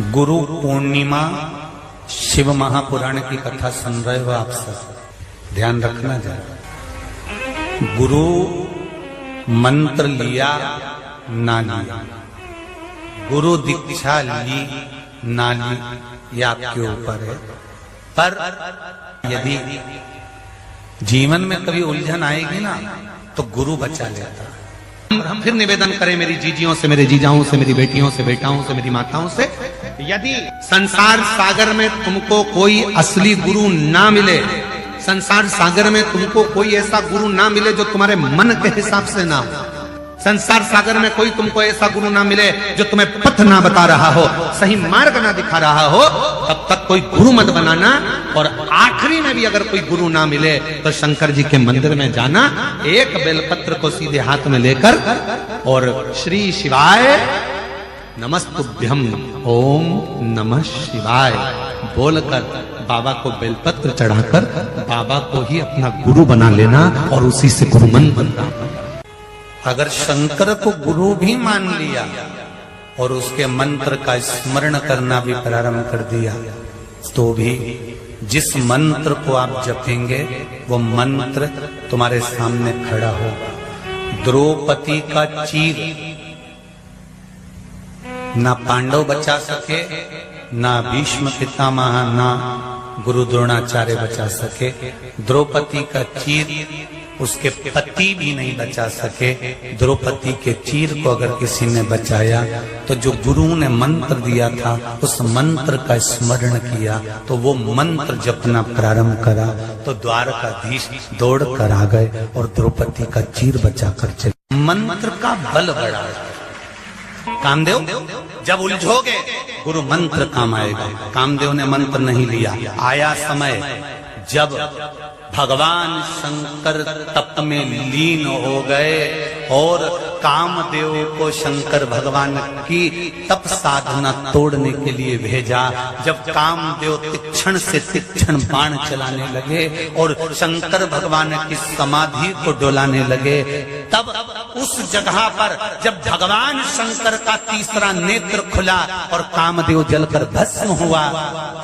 गुरु पूर्णिमा शिव महापुराण की कथा सुन रहे हो आप सब, ध्यान रखना जरा। गुरु मंत्र लिया ना लिया, गुरु दीक्षा ली ना ली, ये आपके ऊपर है। पर यदि जीवन में कभी उलझन आएगी ना तो गुरु बचा लेता। हम फिर निवेदन करें मेरी जीजियों से, मेरे जीजाओं से, मेरी बेटियों से, बेटाओं से, मेरी माताओं से, यदि संसार सागर में तुमको कोई असली गुरु ना मिले, संसार सागर में तुमको कोई ऐसा गुरु ना मिले जो तुम्हारे मन के हिसाब से ना हो, संसार सागर में कोई तुमको ऐसा गुरु ना मिले जो तुम्हें पथ ना बता रहा हो, सही मार्ग ना दिखा रहा हो, तब तक कोई गुरु मत बनाना। और आखिरी में भी अगर कोई गुरु ना मिले तो शंकर जी के मंदिर में जाना, एक बेलपत्र को सीधे हाथ में लेकर और श्री शिवाय नमस्तुभ्यम ओम नमः शिवाय बोलकर बाबा को बेलपत्र चढ़ाकर बाबा को ही अपना गुरु बना लेना और उसी से गुरु मन बनना। अगर शंकर को गुरु भी मान लिया और उसके मंत्र का स्मरण करना भी प्रारंभ कर दिया, तो भी जिस मंत्र को आप जपेंगे वो मंत्र तुम्हारे सामने खड़ा होगा। द्रौपदी का चीर ना पांडव बचा सके, ना भीष्म पितामह, ना गुरु द्रोणाचार्य बचा सके। द्रौपदी का चीर उसके पति भी नहीं बचा सके। द्रौपदी के चीर को अगर किसी ने बचाया तो जो गुरु ने मंत्र दिया था उस मंत्र का स्मरण किया, तो वो मंत्र जपना प्रारंभ करा तो द्वारकाधीश दौड़ कर आ गए और द्रौपदी का चीर बचा कर चले। मंत्र का बल बड़ा है। कामदेव जब उलझोगे गुरु मंत्र काम आएगा। कामदेव ने मंत्र नहीं लिया। आया समय जब भगवान शंकर तप में लीन हो गए और कामदेव को शंकर भगवान की तप साधना तोड़ने के लिए भेजा। जब कामदेव तीक्ष्ण से तीक्ष्ण बाण चलाने लगे और शंकर भगवान की समाधि को डोलाने लगे, तब उस जगह पर जब भगवान शंकर का तीसरा नेत्र खुला और कामदेव जलकर भस्म हुआ,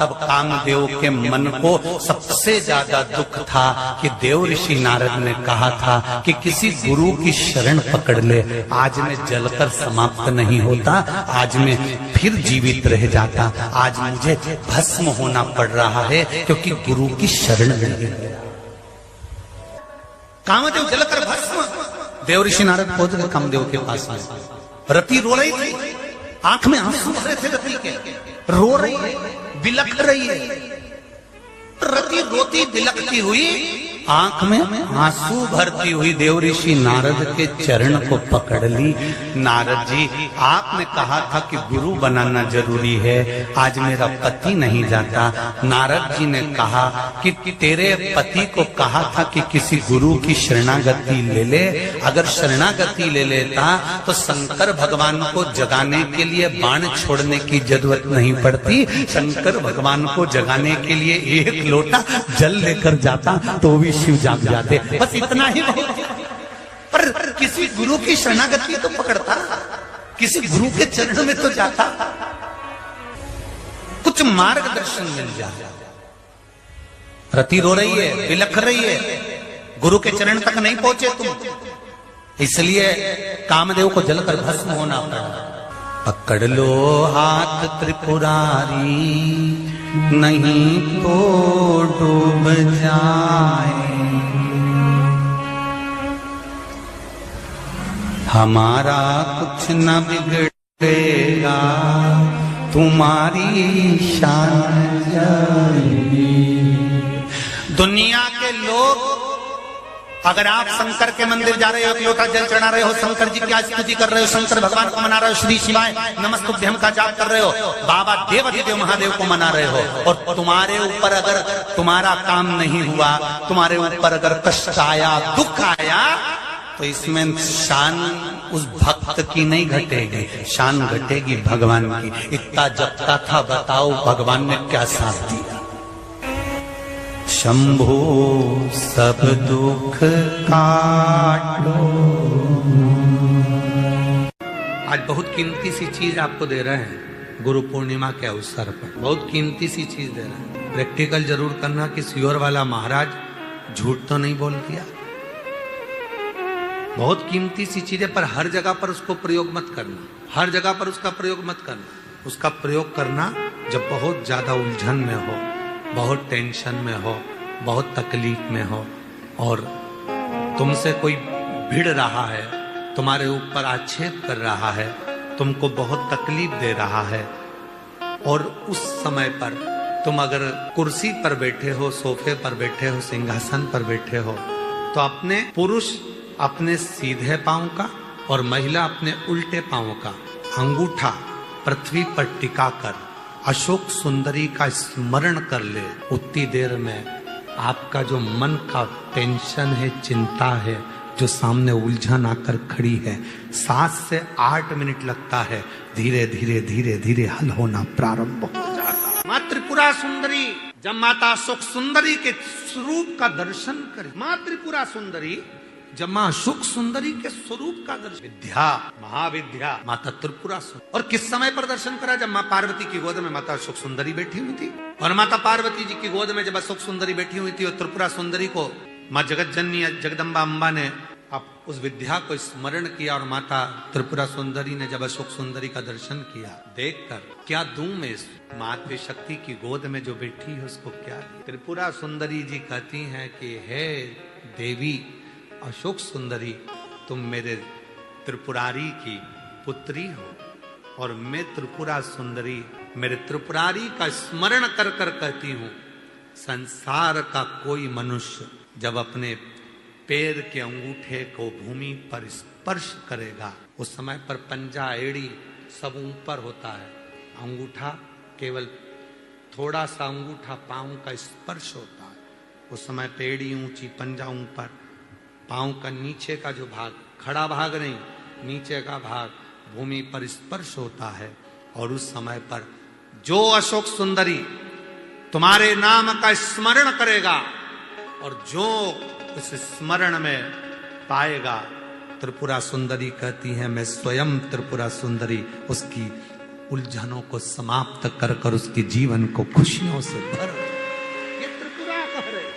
तब कामदेव के मन को सबसे ज्यादा दुख था कि देव ऋषि नारद ने कहा था कि किसी गुरु की शरण पकड़ ले, आज मैं जलकर समाप्त नहीं होता, आज मैं फिर जीवित रह जाता, आज मुझे भस्म होना पड़ रहा है क्योंकि गुरु की शरण मिल गई। कामदेव जलकर भस्म। देव ऋषि नारद पहुंच गए कामदेव के पास में। रति रो रही थी, आंख में आंसू भरे थे रति के, रो रही है, बिलख रही है। रति रोती बिलखती हुई, आंख में आंसू भरती हुई देव ऋषि नारद के चरण को पकड़ ली। नारद जी, आपने कहा था कि गुरु बनाना जरूरी है, आज मेरा पति नहीं जाता। नारद जी ने कहा कि तेरे पति को कहा था कि किसी गुरु की शरणागति ले ले, अगर शरणागति ले लेता तो शंकर भगवान को जगाने के लिए बाण छोड़ने की जरूरत नहीं पड़ती। शंकर भगवान को जगाने के लिए एक लोटा जल लेकर जाता तो भी शिव जाग जाते। बस इतना ही बहुत। पर किसी गुरु की शरणागति तो पकड़ता, किसी गुरु के चरण में तो जाता, कुछ मार्गदर्शन मिल जाए। रति रो रही है, बिलख रही है, गुरु के चरण तक नहीं पहुंचे तुम, इसलिए कामदेव को जलकर भस्म होना पड़ा। पकड़ लो हाथ त्रिपुरारी, नहीं तो डूब जाए, हमारा कुछ न बिगड़ेगा, तुम्हारी शान जाएगी। दुनिया के लोग, अगर आप शंकर के मंदिर जा रहे हो, एक लोटा जल चढ़ा रहे हो, शंकर जी की स्तुति कर रहे हो, शंकर भगवान को मना रहे हो, श्री शिवाय नमस्तुभ्यम का जाप कर रहे हो, बाबा देवाधिदेव महादेव को मना रहे हो, और तुम्हारे ऊपर अगर तुम्हारा काम नहीं हुआ, तुम्हारे ऊपर अगर कष्ट आया, दुख आया, तो इसमें शान उस भक्त की नहीं घटेगी, शान घटेगी भगवान की। इतना जपता था, बताओ भगवान ने क्या साथ दिया। शंभो सब दुख काटो। आज बहुत कीमती सी चीज आपको दे रहे हैं। गुरु पूर्णिमा के अवसर पर बहुत कीमती सी चीज दे रहा है। प्रैक्टिकल जरूर करना कि सियोर वाला महाराज झूठ तो नहीं बोल दिया। बहुत कीमती सी चीज है, पर हर जगह पर उसको प्रयोग मत करना, हर जगह पर उसका प्रयोग मत करना। उसका प्रयोग करना जब बहुत ज्यादा उलझन में हो, बहुत टेंशन में हो, बहुत तकलीफ में हो, और तुमसे कोई भिड़ रहा है, तुम्हारे ऊपर आक्षेप कर रहा है, तुमको बहुत तकलीफ दे रहा है, और उस समय पर तुम अगर कुर्सी पर बैठे हो, सोफे पर बैठे हो, सिंहासन पर बैठे हो, तो अपने पुरुष अपने सीधे पांव का और महिला अपने उल्टे पांव का अंगूठा पृथ्वी पर टिकाकर अशोक सुंदरी का स्मरण कर ले। उतनी देर में आपका जो मन का टेंशन है, चिंता है, जो सामने उलझन आकर खड़ी है, 7 से 8 मिनट लगता है, धीरे धीरे धीरे धीरे हल होना प्रारंभ हो जाता। माँ त्रिपुरा सुंदरी जब माता अशोक सुंदरी के स्वरूप का दर्शन करे, माँ त्रिपुरा सुंदरी जब माँ अशोक सुंदरी के स्वरूप का दर्शन, विद्या महाविद्या माता त्रिपुरा सुंदरी। और किस समय पर दर्शन करा? जब माँ पार्वती की गोद में माता अशोक सुंदरी बैठी हुई थी, और माता पार्वती जी की गोद में जब अशोक सुंदरी बैठी हुई थी, और त्रिपुरा सुंदरी को माँ जगत जननी जगदम्बा अम्बा ने अब उस विद्या को स्मरण किया, और माता त्रिपुरा सुंदरी ने जब अशोक सुंदरी का दर्शन किया, देखकर क्या दूं मैं इस मातृ शक्ति की गोद में जो बैठी है उसको क्या? त्रिपुरा सुंदरी जी कहती हैं कि हे देवी अशोक सुंदरी, तुम मेरे त्रिपुरारी की पुत्री हो, और मैं त्रिपुरा सुंदरी मेरे त्रिपुरारी का स्मरण कर कर कहती हूँ, संसार का कोई मनुष्य जब अपने पैर के अंगूठे को भूमि पर स्पर्श करेगा, उस समय पर पंजा एड़ी सब ऊपर होता है, अंगूठा केवल थोड़ा सा अंगूठा पांव का स्पर्श होता है, उस समय पेड़ी ऊंची, पंजा ऊपर, पांव का नीचे का जो भाग, खड़ा भाग नहीं, नीचे का भाग भूमि पर स्पर्श होता है, और उस समय पर जो अशोक सुंदरी तुम्हारे नाम का स्मरण करेगा और जो उस स्मरण में पाएगा, त्रिपुरा सुंदरी कहती है मैं स्वयं त्रिपुरा सुंदरी उसकी उलझनों को समाप्त कर कर उसके जीवन को खुशियों से भर। ये त्रिपुरा कह रही है,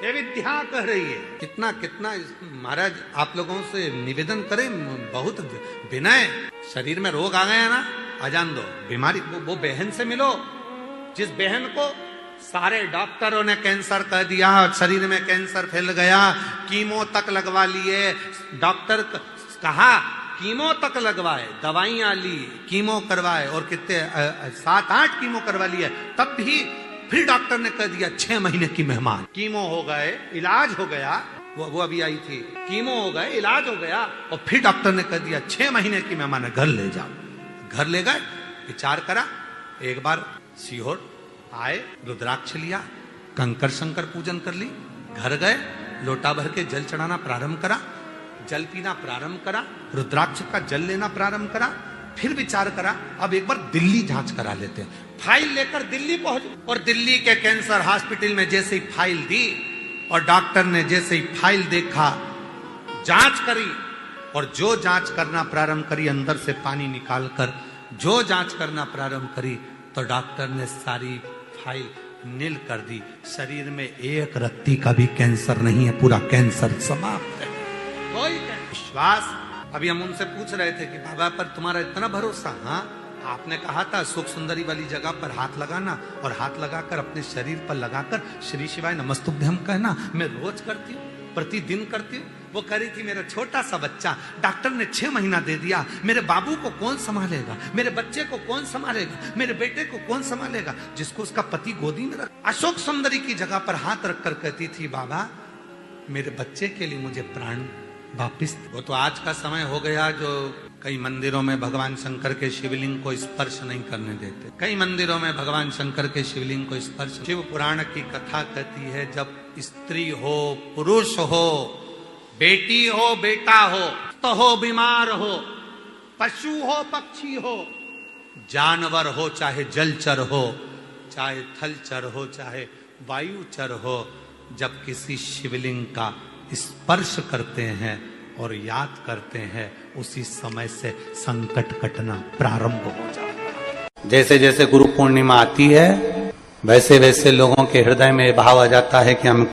ये विद्या कह रही है। कितना कितना महाराज आप लोगों से निवेदन करें, बहुत विनय। शरीर में रोग आ गया ना, अजान दो, बीमारी, वो बहन से मिलो जिस बहन को सारे डॉक्टरों ने कैंसर कह दिया, शरीर में कैंसर फैल गया, कीमो तक लगवा लिए, डॉक्टर कहा कीमो तक लगवाए, दवाइयां ली, कीमो करवाए, और कितने 7-8 कीमो करवा लिए, तब भी फिर डॉक्टर ने कह दिया 6 महीने की मेहमान। कीमो हो गए, इलाज हो गया, वो अभी आई थी, कीमो हो गए, इलाज हो गया, और फिर डॉक्टर ने कह दिया 6 महीने की मेहमान है, घर ले जाओ। घर ले गए, विचार करा, एक बार सीहोर आए, रुद्राक्ष लिया, कंकर शंकर पूजन कर ली, घर गए, लोटा भर के जल चढ़ाना प्रारंभ करा, जल पीना प्रारंभ करा, रुद्राक्ष का जल लेना प्रारंभ करा, फिर विचार करा अब एक बार दिल्ली जांच करा लेते हैं। फाइल लेकर दिल्ली पहुंचे, और दिल्ली के कैंसर हॉस्पिटल में जैसे ही फाइल दी और डॉक्टर ने जैसे ही फाइल देखा, जांच करी, और जो जांच करना प्रारंभ करी, अंदर से पानी निकालकर जो जांच करना प्रारंभ करी, तो डॉक्टर ने सारी फाइल नील कर दी। शरीर में एक रत्ती का भी कैंसर नहीं है, पूरा कैंसर समाप्त है, कोई विश्वास। अभी हम उनसे पूछ रहे थे कि बाबा पर तुम्हारा इतना भरोसा? हाँ, आपने कहा था सुख सुंदरी वाली जगह पर हाथ लगाना, और हाथ लगाकर अपने शरीर पर लगाकर श्री शिवाय नमस्तुभ्यम कहना। मैं रोज करती हूँ, प्रतिदिन करती हूँ। वो कह रही थी मेरा छोटा सा बच्चा, डॉक्टर ने 6 महीना दे दिया, मेरे बाबू को कौन संभालेगा, मेरे बच्चे को कौन संभालेगा, मेरे बेटे को कौन संभालेगा, जिसको उसका पति गोदी में रख। अशोक सुंदरी की जगह पर हाथ रखकर कहती थी बाबा मेरे बच्चे के लिए मुझे प्राण वापिस। वो तो आज का समय हो गया जो कई मंदिरों में भगवान शंकर के शिवलिंग को स्पर्श नहीं करने देते, कई मंदिरों में भगवान शंकर के शिवलिंग को स्पर्श। शिव पुराण की कथा कहती है जब स्त्री हो, पुरुष हो, बेटी हो, बेटा हो, तो हो, बीमार हो, पशु हो, पक्षी हो, जानवर हो, चाहे जलचर हो, चाहे थलचर हो, चाहे वायुचर हो, जब किसी शिवलिंग का स्पर्श करते हैं और याद करते हैं, उसी समय से संकट कटना प्रारंभ हो जाता है। जैसे जैसे गुरु पूर्णिमा आती है वैसे वैसे लोगों के हृदय में भाव आ जाता है कि हम